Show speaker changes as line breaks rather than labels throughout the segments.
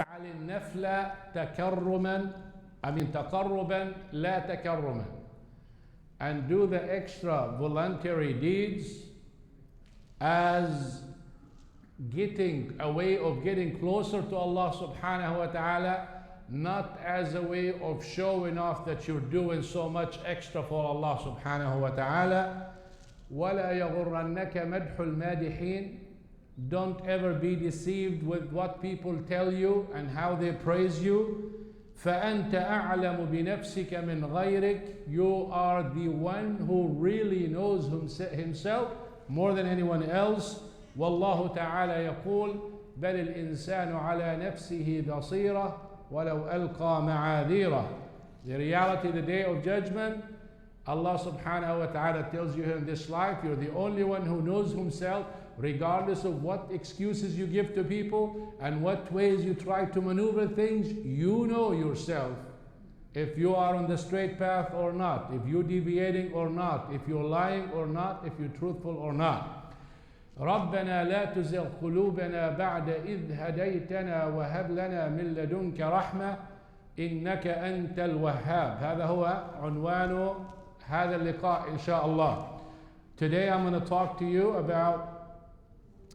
فعل النفل تكرما تقربا لا تكرما, and do the extra voluntary deeds as getting a way of getting closer to Allah subhanahu wa ta'ala, not as a way of showing off that you're doing so much extra for Allah subhanahu wa ta'ala. وَلَا يَغُرَّنَّكَ مَدْحُ الْمَادِحِينَ. Don't ever be deceived with what people tell you and how they praise you. فَأَنْتَ أَعْلَمُ بِنَفْسِكَ مِنْ غَيْرِكَ. You are the one who really knows himself more than anyone else. وَاللَّهُ تَعَالَى يَقُولُ بَلِ الْإِنسَانُ عَلَى نَفْسِهِ بَصِيرَةٌ وَلَوْ أَلْقَى مَعَاذِيرَهُ. The reality, the day of judgment, Allah subhanahu wa ta'ala tells you here in this life, you're the only one who knows himself, regardless of what excuses you give to people and what ways you try to maneuver things. You know yourself, if you are on the straight path or not, if you're deviating or not, if you're lying or not, if you're truthful or not. ربنا لا تزغ قلوبنا بعد إذ هديتنا وهب لنا من لدنك رحمة إنك أنت الوهاب. هذا هو عنوان هذا اللقاء إن شاء الله. Today I'm going to talk to you about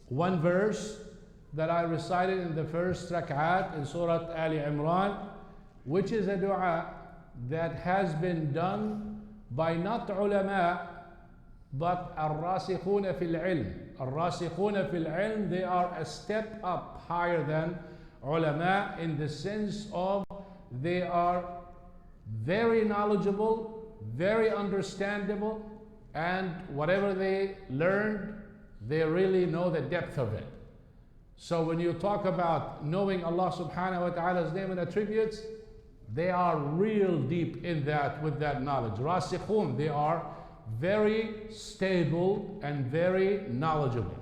one verse that I recited in the first rak'at in Surah Ali Imran, which is a dua that has been done by not ulama but الراسخون في العلم. الراسخون في العلم, they are a step up higher than ulama in the sense of they are very knowledgeable, very understandable, and whatever they learned, they really know the depth of it. So when you talk about knowing Allah subhanahu wa ta'ala's name and attributes, they are real deep in that with that knowledge. Rasikhun, they are very stable and very knowledgeable.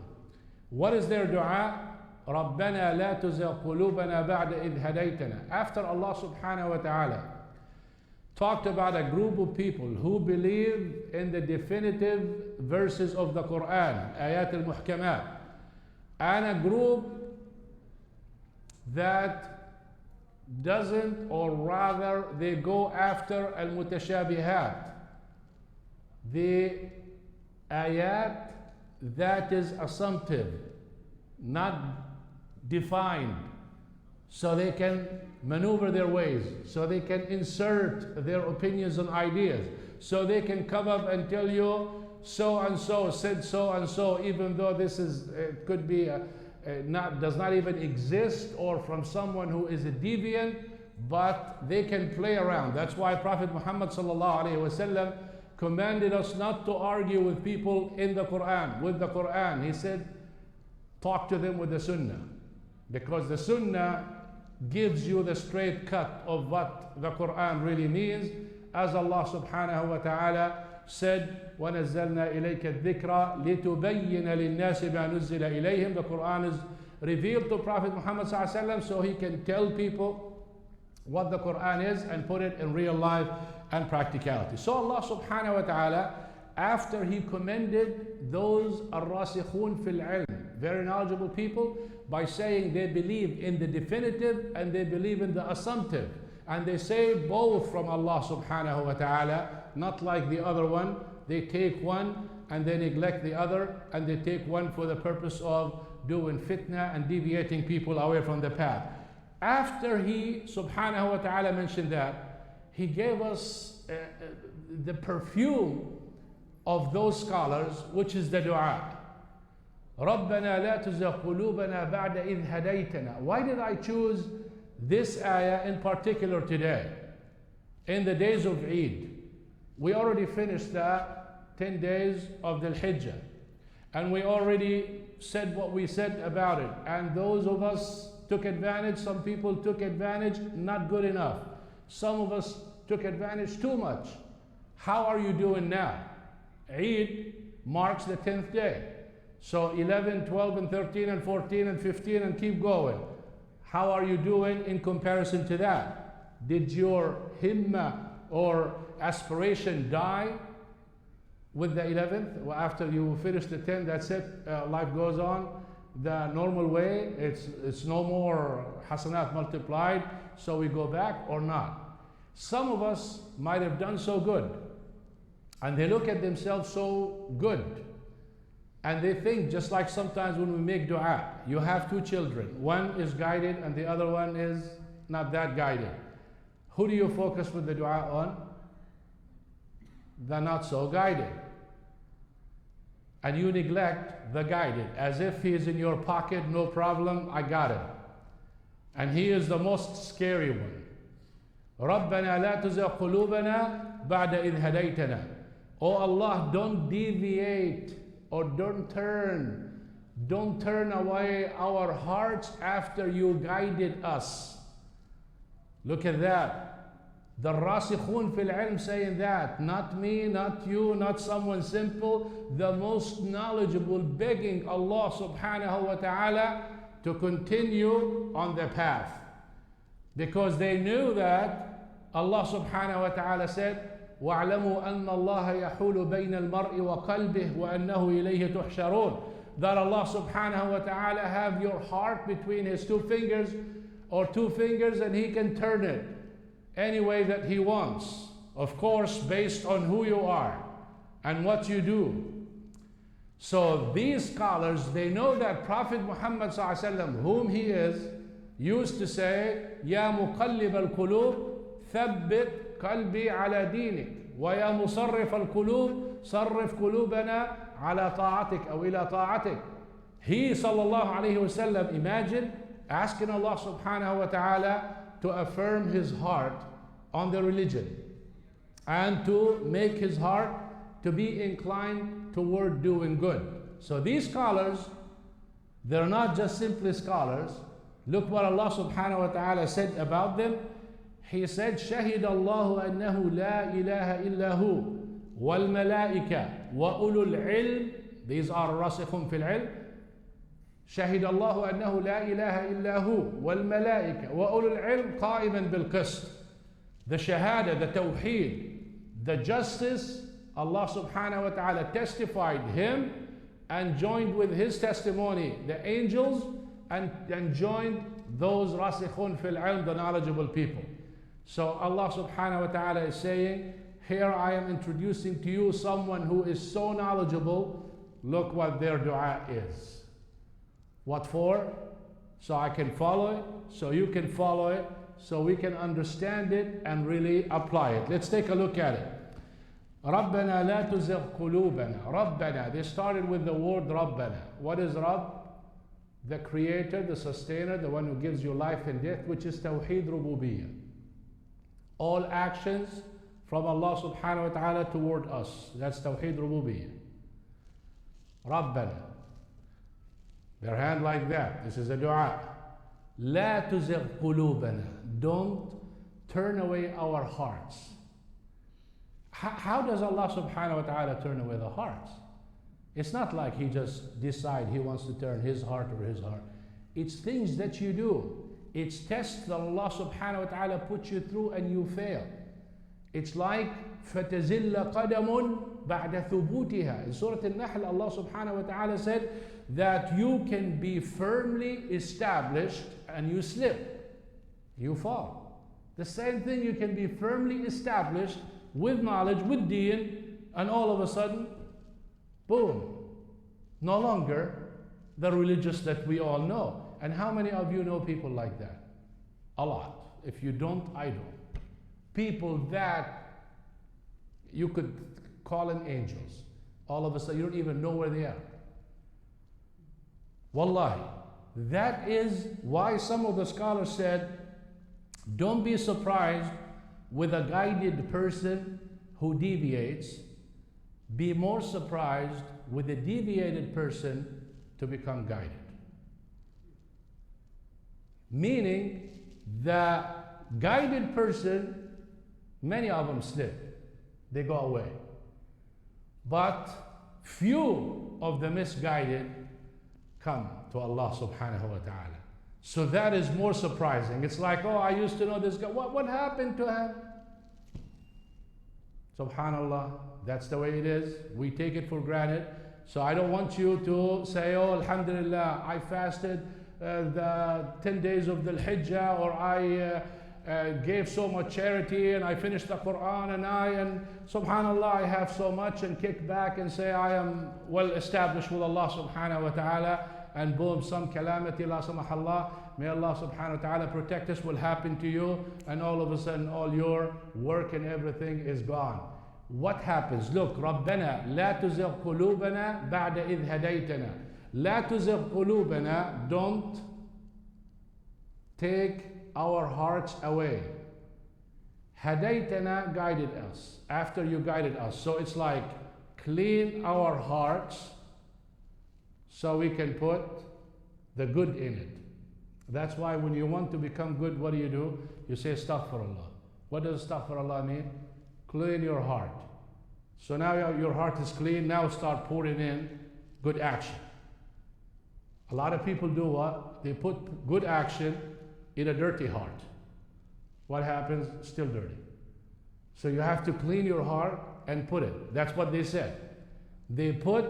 What is their dua? رَبَّنَا لَا تُزِغْ قُلُوبَنَا بَعْدَ إِذْ هَدَيْتَنَا. After Allah subhanahu wa ta'ala talked about a group of people who believe in the definitive verses of the Quran, ayat al-muhkamat, and a group that doesn't, or rather they go after al-mutashabihat, the ayat that is assumptive, not defined, so they can maneuver their ways, so they can insert their opinions and ideas, so they can come up and tell you so and so said so and so, even though this is it could be does not even exist, or from someone who is a deviant, but they can play around. That's why Prophet Muhammad sallallahu alaihi wasallam commanded us not to argue with people in the Quran, with the Quran. He said, talk to them with the Sunnah, because the Sunnah gives you the straight cut of what the Quran really means. As Allah subhanahu wa ta'ala said, وَنَزَّلْنَا إِلَيْكَ الذِّكْرَ لِتُبَيِّنَ لِلنَّاسِ مَا نُزِّلَ إِلَيْهِمْ. The Quran is revealed to Prophet Muhammad sallallahu alaihi wasallam so he can tell people what the Quran is and put it in real life and practicality. So Allah subhanahu wa ta'ala, after he commended those ar-rasikhun fil ilm, very knowledgeable people, by saying they believe in the definitive and they believe in the assumptive, and they say both from Allah subhanahu wa ta'ala, not like the other one. They take one and they neglect the other, and they take one for the purpose of doing fitna and deviating people away from the path. After he subhanahu wa ta'ala mentioned that, he gave us the perfume of those scholars, which is the dua. رَبَّنَا لَا تُزِغْ قُلُوبَنَا بَعْدَ إِذْ هَدَيْتَنَا. Why did I choose this ayah in particular today? In the days of Eid, we already finished the 10 days of the Hijjah, and we already said what we said about it, and those of us took advantage. Some people took advantage not good enough. Some of us took advantage too much. How are you doing now? Eid marks the 10th day. So 11, 12, and 13, and 14, and 15, and keep going. How are you doing in comparison to that? Did your himma or aspiration die with the 11th? Well, after you finish the 10, that's it, life goes on. the normal way, it's no more hasanat multiplied, so we go back or not. Some of us might have done so good, and they look at themselves so good, and they think, just like sometimes when we make dua, you have two children, one is guided and the other one is not that guided. Who do you focus with the dua on? The not so guided. And you neglect the guided, as if he is in your pocket, no problem, I got him. And he is the most scary one. رَبَّنَا لَا تُزِغْ قُلُوبَنَا بَعْدَ إِذْ هَدَيْتَنَا. Oh Allah, don't deviate or don't turn away our hearts after you guided us. Look at that. The Rasikhun fil ilm saying that, not me, not you, not someone simple, the most knowledgeable, begging Allah subhanahu wa ta'ala to continue on the path. Because they knew that Allah subhanahu wa ta'ala said, وَاعْلَمُوا أَنَّ اللَّهَ يَحُولُ بَيْنَ الْمَرْءِ وَقَلْبِهِ وَأَنَّهُ إِلَيْهِ تُحْشَرُونَ. That Allah subhanahu wa ta'ala have your heart between his two fingers and he can turn it any way that he wants. Of course, based on who you are and what you do. So these scholars, they know that Prophet Muhammad sallallahu alaihi wasallam, whom he is, used to say, يا مقلب القلوب ثبت قلبي على دينك ويا مصرف القلوب صرف قلوبنا على طاعتك أو إلى طاعتك. He sallallahu alayhi wasallam, imagine asking Allah subhanahu wa ta'ala to affirm his heart on the religion and to make his heart to be inclined toward doing good. So these scholars, they're not just simply scholars. Look what Allah subhanahu wa ta'ala said about them. He said, شهد الله أنه لا إله إلا هو والملائكة وأولو العلم. These are راسخون في العلم. شهد الله أنه لا إله إلا هو والملائكة وأولو العلم قائما بالقسط. The shahada, the tawheed, the justice, Allah subhanahu wa ta'ala testified him and joined with his testimony the angels and joined those rasikhun fil ilm, the knowledgeable people. So Allah subhanahu wa ta'ala is saying, here I am introducing to you someone who is so knowledgeable. Look what their dua is. What for? So I can follow it, so you can follow it, so we can understand it and really apply it. Let's take a look at it. رَبَّنَا لَا تُزِغْ قُلُوبَنَا. رَبَّنَا. They started with the word رَبَّنَا. What is Rabb? The creator, the sustainer, the one who gives you life and death, which is Tawheed Rububiyyah. All actions from Allah subhanahu wa ta'ala toward us. That's Tawheed Rububiyyah. Rabbana. Their hand like that. This is a dua. لا تزغ قلوبنا. Don't turn away our hearts. How does Allah subhanahu wa ta'ala turn away the hearts? It's not like he just decides he wants to turn his heart or his heart. It's things that you do. It's tests that Allah subhanahu wa ta'ala puts you through and you fail. It's like فَتَزِلَّ قَدَمٌ بَعْدَ ثُبُوتِهَا. In Surah Al-Nahl, Allah subhanahu wa ta'ala said that you can be firmly established and you slip, you fall. The same thing, you can be firmly established with knowledge, with deen, and all of a sudden, boom, no longer the religious that we all know. And how many of you know people like that? A lot. If you don't, I don't. People that you could call them angels. All of a sudden, you don't even know where they are. Wallahi. That is why some of the scholars said, don't be surprised with a guided person who deviates. Be more surprised with a deviated person to become guided. Meaning, the guided person, many of them slip. They go away. But few of the misguided come to Allah subhanahu wa ta'ala. So that is more surprising. It's like, oh, I used to know this guy. What happened to him? Subhanallah, that's the way it is. We take it for granted. So I don't want you to say, oh, alhamdulillah, I fasted the 10 days of the Hijjah, or I gave so much charity and I finished the Quran and subhanallah, I have so much, and kick back and say I am well established with Allah subhanahu wa ta'ala, and boom, some calamity, la samahallah, may Allah subhanahu wa ta'ala protect us, will happen to you, and all of a sudden all your work and everything is gone. What happens? Look, ربنا لا تزغ قلوبنا بعد إذ هديتنا. لا تزغ قلوبنا, don't take our hearts away. Hadaytana, guided us, after you guided us. So it's like clean our hearts so we can put the good in it. That's why when you want to become good, what do? You say astaghfirullah. What does astaghfirullah mean? Clean your heart. So now your heart is clean, now start pouring in good action. A lot of people do what? They put good action in a dirty heart. What happens? Still dirty. So you have to clean your heart and put it. That's what they said. They put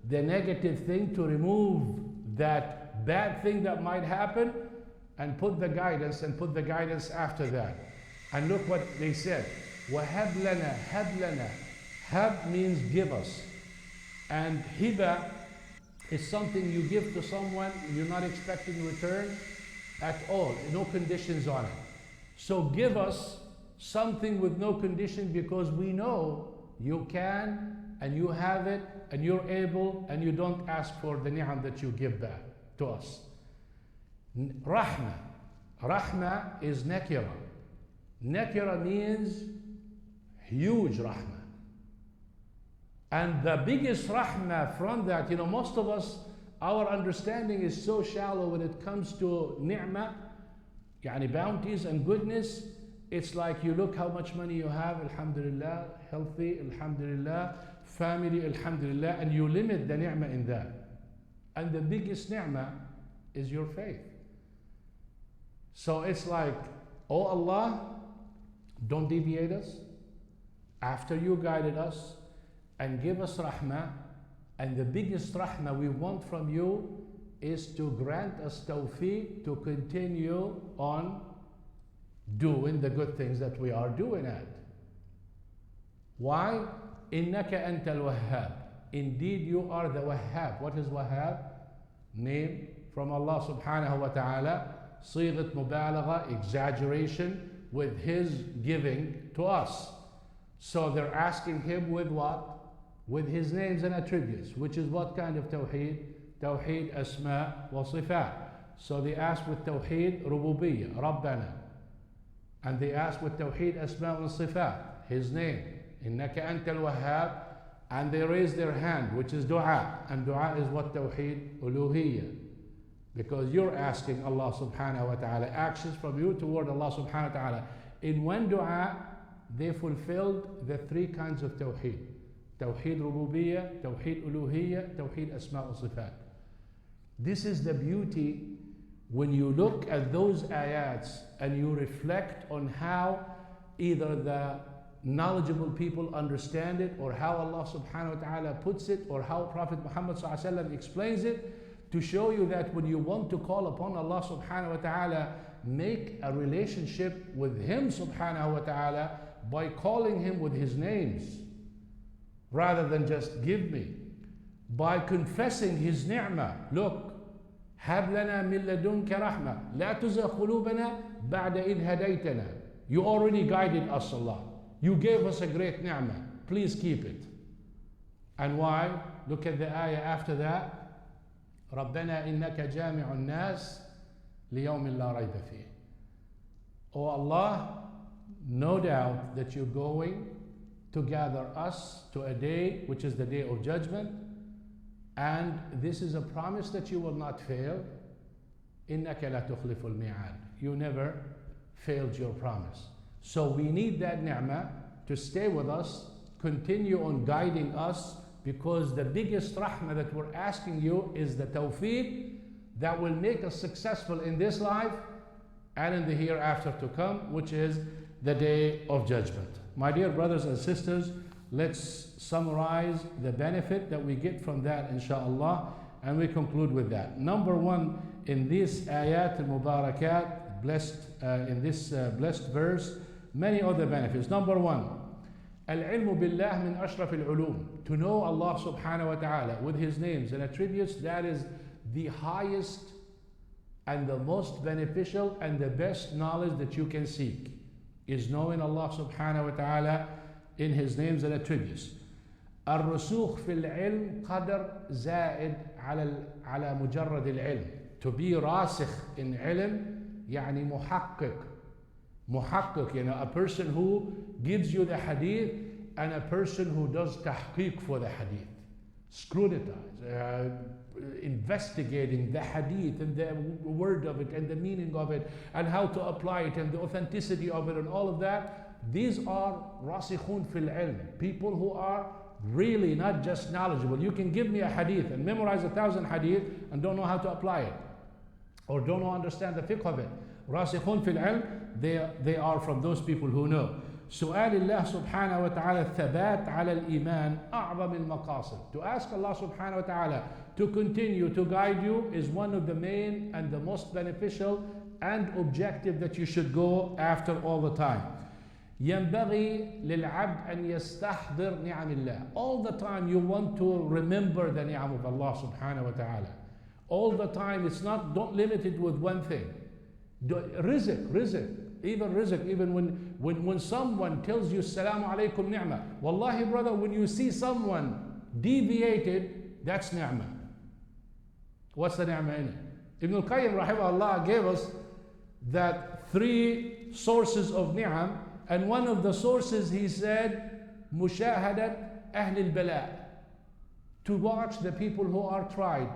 the negative thing to remove that bad thing that might happen, and put the guidance, and put the guidance after that. And look what they said. وَهَبْ لَنَا هَبْ لَنَا. Hab means give us. And hiba is something you give to someone, you're not expecting return at all, no conditions on it. So give us something with no condition, because we know you can, and you have it, and you're able, and you don't ask for the ni'am that you give back to us. Rahma. Rahma is nakira. Nakira means huge rahma. And the biggest rahma from that, most of us, our understanding is so shallow when it comes to ni'mah, yani bounties and goodness. It's like you look how much money you have, alhamdulillah, healthy, alhamdulillah, family, alhamdulillah, and you limit the ni'mah in that. And the biggest ni'mah is your faith. So it's like, oh Allah, don't deviate us after you guided us, and give us rahmah. And the biggest rahmah we want from you is to grant us tawfiq to continue on doing the good things that we are doing at. Why? Innaka antal wahhab. Indeed, you are the wahhab. What is wahhab? Name from Allah subhanahu wa ta'ala. Sighat mubalagha, exaggeration with His giving to us. So they're asking Him with what? With His names and attributes, which is what kind of tawheed? Tawheed asma wa sifat. So they ask with tawheed rububiyyah, Rabbana. And they ask with tawheed asma wa sifat, His name, innaka antal wahhab. And they raise their hand, which is du'a. And du'a is what? Tawheed uluhiyyah. Because you're asking Allah subhanahu wa ta'ala actions from you toward Allah subhanahu wa ta'ala. In one du'a, they fulfilled the three kinds of tawheed. Tawheed rububiyyah, Tawheed uluhiyyah, Tawheed asma wa sifat. This is the beauty when you look at those ayats and you reflect on how either the knowledgeable people understand it, or how Allah subhanahu wa ta'ala puts it, or how Prophet Muhammad sallallahu alaihi wasallam explains it, to show you that when you want to call upon Allah subhanahu wa ta'ala, make a relationship with Him subhanahu wa ta'ala by calling Him with His names, rather than just give me. By confessing His ni'mah. Look, هَبْ لَنَا مِن لَدُنْكَ رَحْمَةً لَا تُزِغْ قُلُوبَنَا بَعْدَ إِذْ هَدَيْتَنَا. You already guided us, Allah. You gave us a great ni'mah. Please keep it. And why? Look at the ayah after that. رَبَّنَا إِنَّكَ جَامِعُ النَّاسِ لِيَوْمٍ لَا رَيْبَ فِيهِ. Oh Allah, no doubt that you're going to gather us to a day which is the day of judgment, and this is a promise that you will not fail. إِنَّكَ لَا تُخْلِفُ الْمِيعَادِ. You never failed your promise. So we need that ni'mah to stay with us, continue on guiding us, because the biggest rahmah that we're asking you is the tawfiq that will make us successful in this life and in the hereafter to come, which is the day of judgment. My dear brothers and sisters, let's summarize the benefit that we get from that, inshallah, and we conclude with that. Number one, in this ayat al-mubarakat, blessed, in this blessed verse, many other benefits. Number one, al-ilmu billah min ashraf al-ulum. To know Allah subhanahu wa ta'ala with His names and attributes, that is the highest and the most beneficial and the best knowledge that you can seek, is knowing Allah subhanahu wa ta'ala in His names and attributes. الرسوخ في العلم قدر زائد على مجرد العلم. To be راسخ in علم يعني محقق, you know, a person who gives you the hadith and a person who does tahqiq for the hadith, scrutinize, investigating the hadith and the word of it and the meaning of it and how to apply it and the authenticity of it and all of that. These are rasikhun fil ilm, people who are really not just knowledgeable. You can give me a hadith and memorize 1,000 hadith and don't know how to apply it or don't know understand the fiqh of it. Rasikhun fil ilm, they are from those people who know. سؤال الله سبحانه وتعالى الثبات على الإيمان أعظم المقاصد. To ask Allah subhanahu wa ta'ala to continue to guide you is one of the main and the most beneficial and objective that you should go after all the time. ينبغي للعبد أن يستحضر نعم الله. All the time you want to remember the ni'am of Allah subhanahu wa ta'ala. All the time, it's not, don't limit it with one thing. Rizq. Even when someone tells you Assalamu alaikum ni'mah, wallahi brother, when you see someone deviated, that's ni'mah. What's the ni'mah in it? Ibn al-Qayyim rahimahullah gave us that 3 sources of ni'am, and one of the sources he said, mushahadat ahl al-bala, to watch the people who are tried.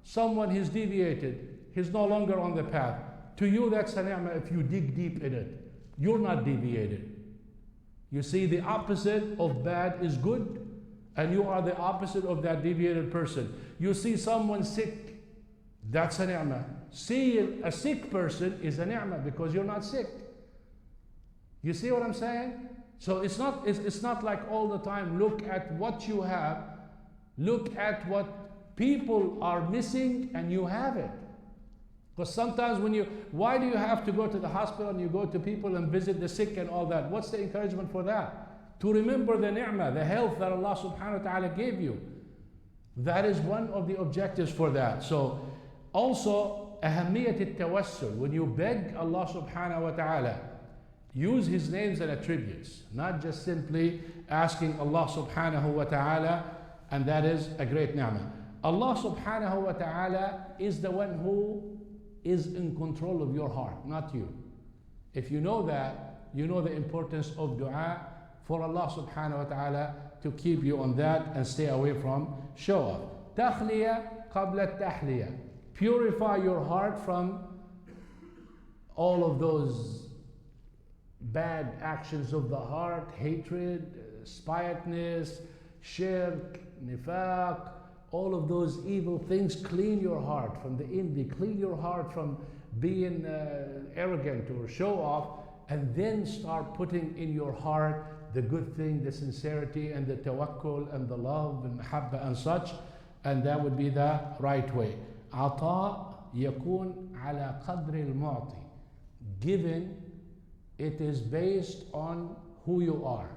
Someone is deviated, he's no longer on the path. To you, that's a ni'mah if you dig deep in it. You're not deviated. You see, the opposite of bad is good, and you are the opposite of that deviated person. You see someone sick, that's a ni'mah. Seeing a sick person is a ni'mah because you're not sick. You see what I'm saying? So it's not like all the time, look at what you have, look at what people are missing and you have it. Because sometimes why do you have to go to the hospital and you go to people and visit the sick and all that? What's the encouragement for that? To remember the ni'mah, the health that Allah subhanahu wa ta'ala gave you. That is one of the objectives for that. So also, ahamiyat al-tawassul, when you beg Allah subhanahu wa ta'ala, use His names and attributes, not just simply asking Allah subhanahu wa ta'ala, and that is a great ni'mah. Allah subhanahu wa ta'ala is the one who is in control of your heart, not you. If you know that, you know the importance of dua for Allah subhanahu wa ta'ala to keep you on that and stay away from show off. Takhliya qabla tahliya. Purify your heart from all of those bad actions of the heart, hatred, spitefulness, shirk, nifaq, all of those evil things. Clean your heart from the envy, clean your heart from being arrogant or show off, and then start putting in your heart the good thing, the sincerity and the tawakkul and the love and mahabba and such, and that would be the right way. عطاء يكون على قدر المعطي. Giving, it is based on who you are.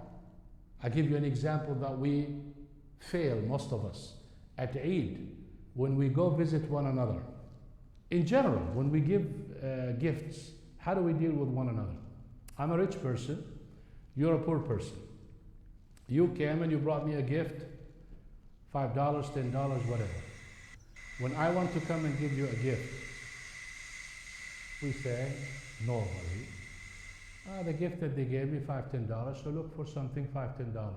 I give you an example that we fail, most of us. At Eid, when we go visit one another, in general, when we give gifts, how do we deal with one another? I'm a rich person, you're a poor person. You came and you brought me a gift, $5, $10, whatever. When I want to come and give you a gift, we say, normally, the gift that they gave me, $5, $10, so look for something $5, $10.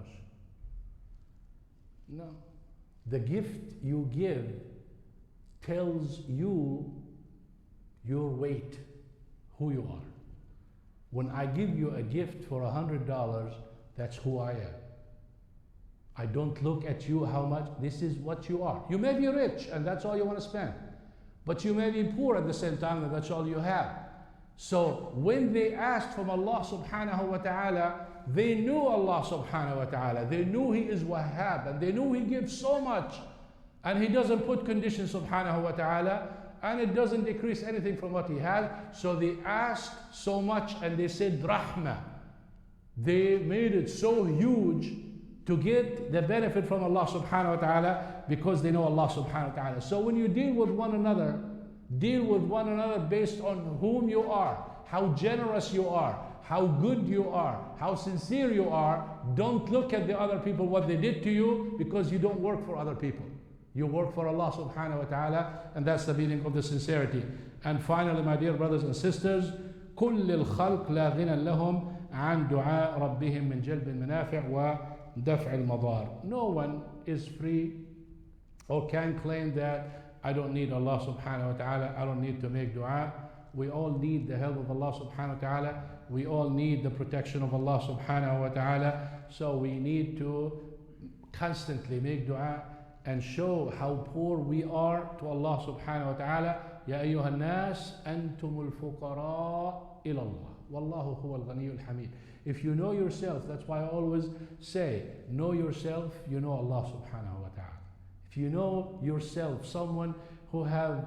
No. The gift you give tells you your weight, who you are. When I give you a gift for $100, that's who I am. I don't look at you how much, this is what you are. You may be rich and that's all you want to spend, but you may be poor at the same time and that's all you have. So when they asked from Allah subhanahu wa ta'ala They knew Allah subhanahu wa ta'ala. They knew He is Wahhab, and they knew He gives so much. And He doesn't put conditions subhanahu wa ta'ala, and it doesn't decrease anything from what He has. So they asked so much, and they said rahmah. They made it so huge to get the benefit from Allah subhanahu wa ta'ala, because they know Allah subhanahu wa ta'ala. So when you deal with one another based on whom you are, how generous you are, how good you are, how sincere you are. Don't look at the other people, what they did to you, because you don't work for other people. You work for Allah subhanahu wa ta'ala, and that's the meaning of the sincerity. And finally, my dear brothers and sisters, كل الخلق لا غنى لهم عن دعاء ربهم من جلب المنافع ودفع المضار. No one is free or can claim that I don't need Allah subhanahu wa ta'ala, I don't need to make dua. We all need the help of Allah subhanahu wa ta'ala. We all need the protection of Allah subhanahu wa ta'ala. So we need to constantly make dua and show how poor we are to Allah subhanahu wa ta'ala. يا أيها الناس أنتم الفقراء إلى الله والله هو الغني الحميد. If you know yourself, that's why I always say, know yourself, you know Allah subhanahu wa ta'ala. If you know yourself, someone who have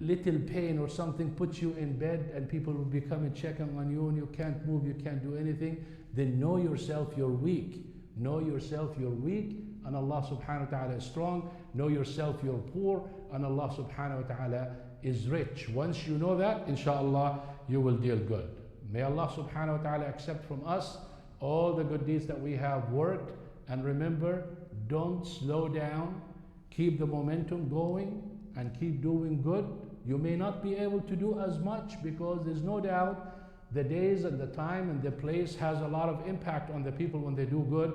little pain or something puts you in bed and people will be coming checking on you and you can't move, you can't do anything, then know yourself you're weak. Know yourself you're weak and Allah subhanahu wa ta'ala is strong. Know yourself you're poor and Allah subhanahu wa ta'ala is rich. Once you know that, inshallah, you will deal good. May Allah subhanahu wa ta'ala accept from us all the good deeds that we have worked. And remember, don't slow down. Keep the momentum going and keep doing good. You may not be able to do as much because there's no doubt the days and the time and the place has a lot of impact on the people when they do good,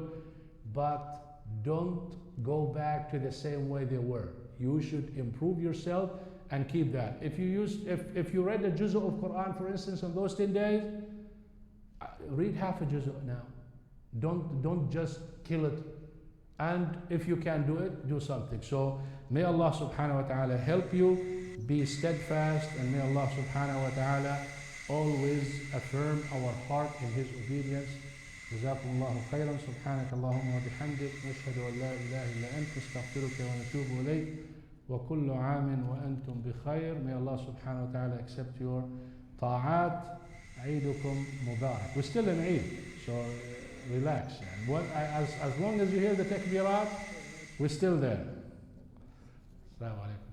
but don't go back to the same way they were. You should improve yourself and keep that. If you read a juz of Quran, for instance, on those 10 days, read half a juz now. Don't just kill it. And if you can do it, do something. So may Allah subhanahu wa ta'ala help you be steadfast, and may Allah subhanahu wa ta'ala always affirm our heart in His obedience. جزاكم الله خيرا. سبحانك اللهم وبحمدك نشهد أن لا إله إلا أنت نستغفرك ونتوب إليك وكل عام وأنتم بخير. May Allah subhanahu wa ta'ala accept your ta'at. عيدكم مبارك. We're still in Eid, so relax. As long as you hear the takbirat, we're still there. Assalamu alaikum.